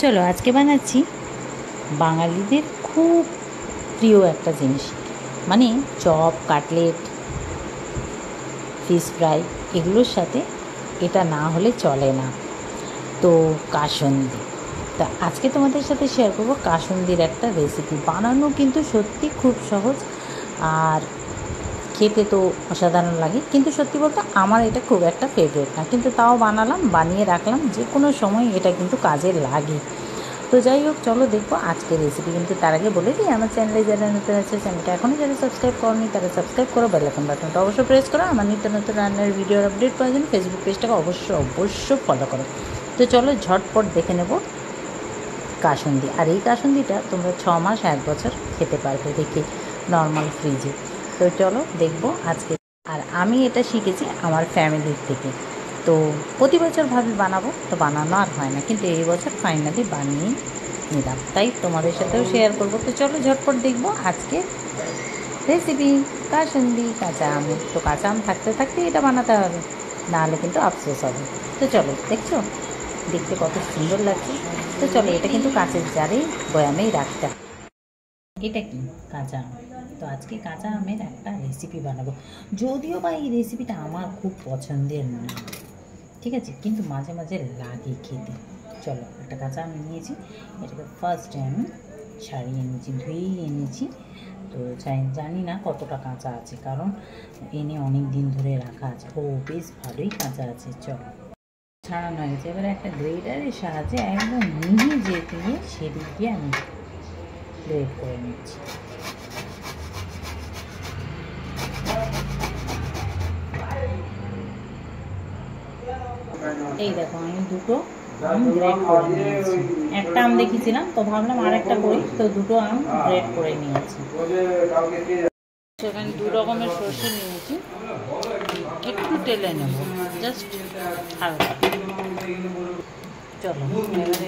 চলো আজকে বানাচ্ছি বাঙালিদের খুব প্রিয় একটা জিনিস, মানে চপ, কাটলেট, ফিশ ফ্রাই, এগুলোর সাথে এটা না হলে চলে না। তো কাসুন্দি, তা আজকে তোমাদের সাথে শেয়ার করবো কাসুন্দির একটা রেসিপি। বানানো কিন্তু সত্যি খুব সহজ, আর খেতে তো অসাধারণ লাগে। কিন্তু সত্যি বলতে আমার এটা খুব একটা ফেভারিট না, কিন্তু তাও বানালাম, বানিয়ে রাখলাম, যে কোনো সময় এটা কিন্তু কাজে লাগে। তো যাই হোক, চলো দেখবো আজকের রেসিপি। কিন্তু তার আগে বলে দিই, আমার চ্যানেলে যারা নতুন আছে, চ্যানেলটা এখনও যারা সাবস্ক্রাইব করনি তারা সাবস্ক্রাইব করো, বেল আইকন বাটনটা অবশ্যই প্রেস করো। আমার নিত্য নতুন রান্নার ভিডিওর আপডেট পাওয়ার জন্য ফেসবুক পেজটাকে অবশ্যই ফলো করো। তো চলো ঝটপট দেখে নেব কাসুন্দি। আর এই কাসুন্দিটা তোমরা 6 মাস 1 বছর খেতে পারবে রেখে নর্মাল ফ্রিজে। তো চলো দেখবো আজকে। আর আমি এটা শিখেছি আমার ফ্যামিলির থেকে। তো প্রতি বছর ভাবি বানাবো, তো বানানো আর হয় না, কিন্তু এই বছর ফাইনালি বানিয়ে নিলাম, তাই তোমাদের সাথেও শেয়ার করবো। তো চলো ঝটপট দেখবো আজকে রেসিপি কাসুন্দি কাঁচা আম। তো কাঁচা আম থাকতে থাকতে এটা বানাতে হবে, নাহলে কিন্তু আফসোস হবে। তো চলো, দেখছো দেখতে কত সুন্দর লাগছে। তো চলো, এটা কিন্তু কাঁচের জারেই বয়ামেই রাখতে হবে। এটা কি কাঁচা আম। তো আজকে কাঁচা আমের একটা রেসিপি বানাবো, যদিও বা এই রেসিপিটা আমার খুব পছন্দের নয়, ঠিক আছে, কিন্তু মাঝে মাঝে লাগে খেতে। চলো, একটা কাঁচা আম নিয়েছি, এটাকে ফার্স্টে আমি ছাড়িয়ে নিয়েছি, ধুয়েই এনেছি। তো জানি না কতটা কাঁচা আছে, কারণ এনে অনেক দিন ধরে রাখা আছে। ও, বেশ ভালোই কাঁচা আছে। চলো, ছাড়ানো হয়ে গেছে। এবারে একটা গ্রেটারের সাহায্যে একদম মিহি দিয়ে সেদিক দিয়ে আমি গ্রেট করে নিচ্ছি। এই দেখো, আমি দুটো আম গ্রেট করে নিয়েছি। একটা আম দেখিয়েছিলাম, তো ভাবলাম আর একটা করি, তো দুটো আম গ্রেট করে নিয়েছি। সেখানে 2 রকমের সর্ষে নিয়েছি, একটু তেলে নেব, জাস্ট হালকা। চলো, এবারে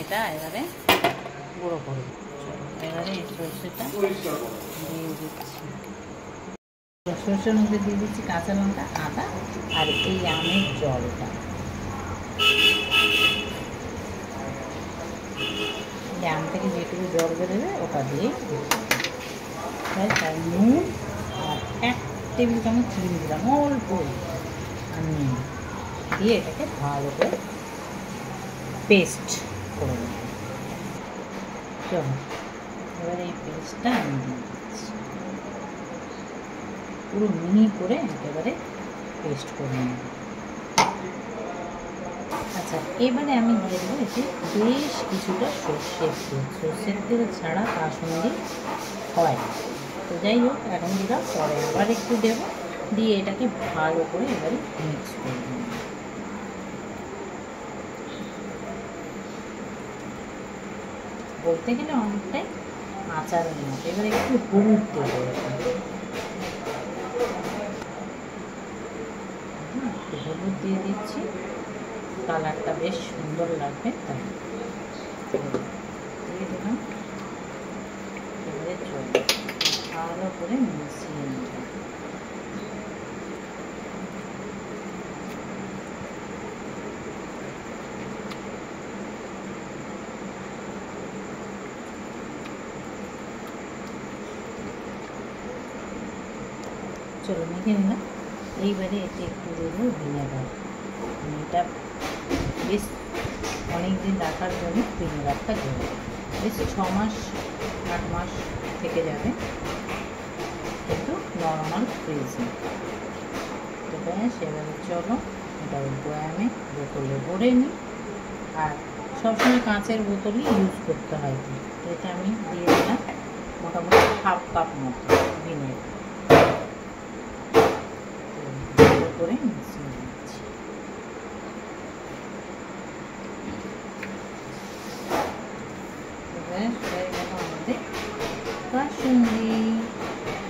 এটা এবারে গুঁড়ো করবো। এবারে এই সর্ষেটা দিয়ে দিচ্ছি, সর্ষের মধ্যে দিয়ে দিচ্ছি কাঁচা লঙ্কা, আদা, আর এই আমের জলটা। এই আম থেকে যেটুকু জল বেরোবে ওটা দিয়ে তার নুন আর 1 টেবিল চামচ চিনি দিলাম, অল্প। আমি দিয়ে এটাকে ভালো করে পেস্ট করে নেব। চলো, এবার এই পেস্টটা আমি দিয়ে দিচ্ছি, পুরো মিহি করে একেবারে পেস্ট করে নেব। আচ্ছা, এবারে আমি দিয়ে দেবো এতে বেশ কিছুটা সর্ষের তেল। সর্ষের তেল ছাড়া কাসুন্দি হয়। তো যাই হোক, এখন দিলাম, পরে আবার একটু দেবো, দিয়ে এটাকে ভালো করে এবারে মিক্স করে দেবো। বলতে গেলে অনেকটাই আচারের মতো। এবারে একটু হলুদ দেবো, একটু হলুদ দিয়ে দিচ্ছি, কালারটা বেশ সুন্দর লাগবে তাই দিয়ে দিলাম। এবারে চল ভালো করে মিশিয়ে নেব। চলো, মেখে নিলাম। এইবারে এতে একটু দেবো ভিনেগার। এটা বেশ অনেক দিন রাখার জন্য ভিনেগারটা দেবো, বেশ 6 মাস 8 মাস থেকে যাবে, কিন্তু নর্মাল ফ্রিজে। তো ব্যাস, এবারে চলো এটা বয়ামে বোতলে ভরে নিই। আর সবসময় কাঁচের বোতলই ইউজ করতে হয়। তো এতে আমি দিয়ে দিলাম মোটামুটি 1/2 কাপ মতো ভিনেগার, ভালো করে মিশিয়ে দিচ্ছি। আমাদের কাসুন্দি।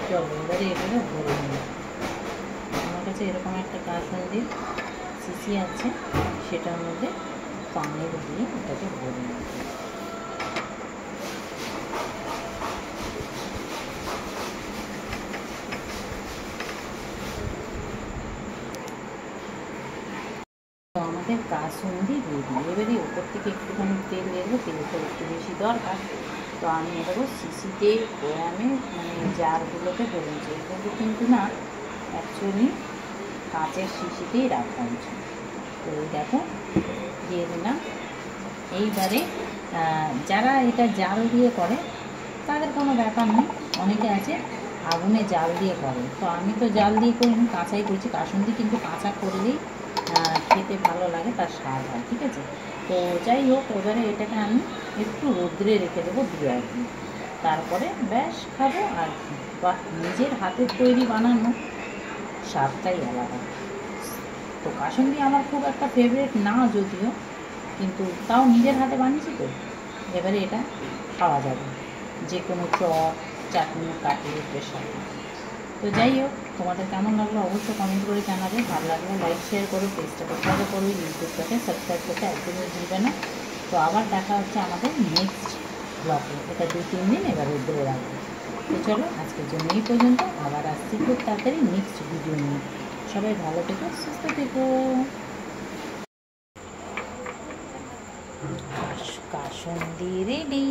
চলো, এবারে এগুলো ভরে নিই। আমার কাছে এরকম একটা কাসুন্দির শিশি আছে, সেটার মধ্যে পানির দিয়ে এটাকে ভরে নিই। আমাদের কাসুন্দি রেডি। এবারে ওপর থেকে একটুখানি তেল দেবো, তেলটা একটু বেশি দরকার। তো আমি দেখো শিশিতে বয়ামে মানে জারগুলোতে ভেবেছি, এগুলো কিন্তু না অ্যাকচুয়ালি কাঁচের শিশিতেই রাখা উচিত। তো দেখো দিয়ে দিলাম। এইবারে যারা এটা জাল দিয়ে করে তাদের কোনো ব্যাপার নেই, অনেকে আছে আগুনে জাল দিয়ে করে, তো আমি তো জাল দিয়ে করিনি, কাঁচাই করছি। কাসুন্দি কিন্তু কাঁচা করলেই খেতে ভালো লাগে, তার স্বাদ হয়, ঠিক আছে। তো যাই হোক, এবারে এটাকে আমি একটু রোদ্রে রেখে দেবো 2-1 দিন, তারপরে ব্যাস খাবো। আর বাহ, নিজের হাতের তৈরি বানানো স্বাদটাই আলাদা। তো কাসুন্দি আমার খুব একটা ফেভারিট না যদিও, কিন্তু তাও নিজের হাতে বানিয়েছি তো, এবারে এটা খাওয়া যাবে যে কোনো চপ, চাটনি, কাটলেটের সাথে। তো যাই হোক, তোমাদের কেমন লাগলো অবশ্যই কমেন্ট করে জানাবে। ভালো লাগলে লাইক শেয়ার করো, পেজটাকে ফলো করো, ইউটিউবটাকে সাবস্ক্রাইব করতে একদমই ভুলবে না। তো আবার দেখা হচ্ছে আমাদের নেক্সট ব্লগে। এটা 2-3 দিন এবার রোদ্রে রাখবো। তো চলো আজকের জন্য এই পর্যন্ত, আবার আসছি খুব তাড়াতাড়ি নেক্সট ভিডিও নিয়ে। সবাই ভালো থেকো, সুস্থ থেকো। কাসুন্দি রেডি।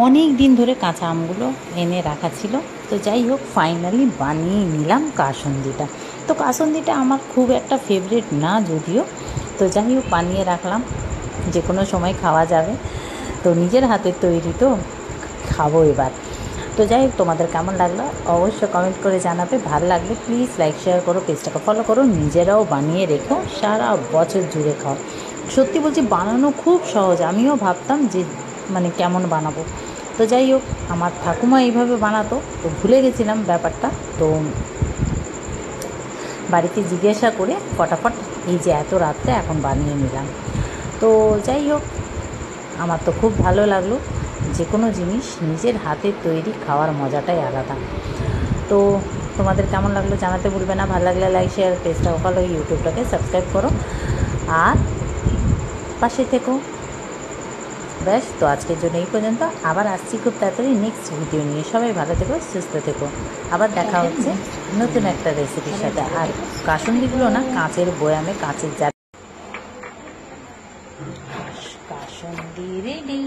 অনেক দিন ধরে কাঁচা আমগুলো এনে রাখা ছিল, তো যাই হোক ফাইনালি বানিয়ে নিলাম কাসুন্দিটা। তো কাসুন্দিটা আমার খুব একটা ফেভারিট না যদিও, তো যাই হোক বানিয়ে রাখলাম, যে কোনো সময় খাওয়া যাবে। তো নিজের হাতের তৈরি তো খাবো এবার। তো যাই হোক, তোমাদের কেমন লাগলো অবশ্যই কমেন্ট করে জানাবে। ভালো লাগলে প্লিজ লাইক শেয়ার করো, পেজটাকে ফলো করো, নিজেরাও বানিয়ে রেখো, সারা বছর জুড়ে খাও। সত্যি বলছি বানানো খুব সহজ, আমিও ভাবতাম যে মানে কেমন বানাবো। তো যাই হোক, আমার ঠাকুমা এইভাবে বানাতো, তো ভুলে গেছিলাম ব্যাপারটা। তো বাড়িতে জিজ্ঞাসা করে ফটাফট এই যে এত রাত্রে এখন বানিয়ে নিলাম। তো যাই হোক, আমার তো খুব ভালো লাগলো। যে কোনো জিনিস নিজের হাতের তৈরি খাওয়ার মজাটাই আলাদা। তো তোমাদের কেমন লাগলো জানাতে ভুলবে না। ভালো লাগলে লাইক শেয়ার, পেজটা ফলো, ইউটিউবটাকে সাবস্ক্রাইব করো আর পাশে থেকো। ব্যাস, তো আজকের জন্য এই পর্যন্ত, আবার আসছি খুব তাড়াতাড়ি নেক্সট ভিডিও নিয়ে। সবাই ভালো থেকো, সুস্থ থেকো, আবার দেখা হচ্ছে নতুন একটা রেসিপির সাথে। আর কাসুন্দিগুলো না কাঁচের বয়ামে, কাঁচের জার। কাসুন্দি রেডি।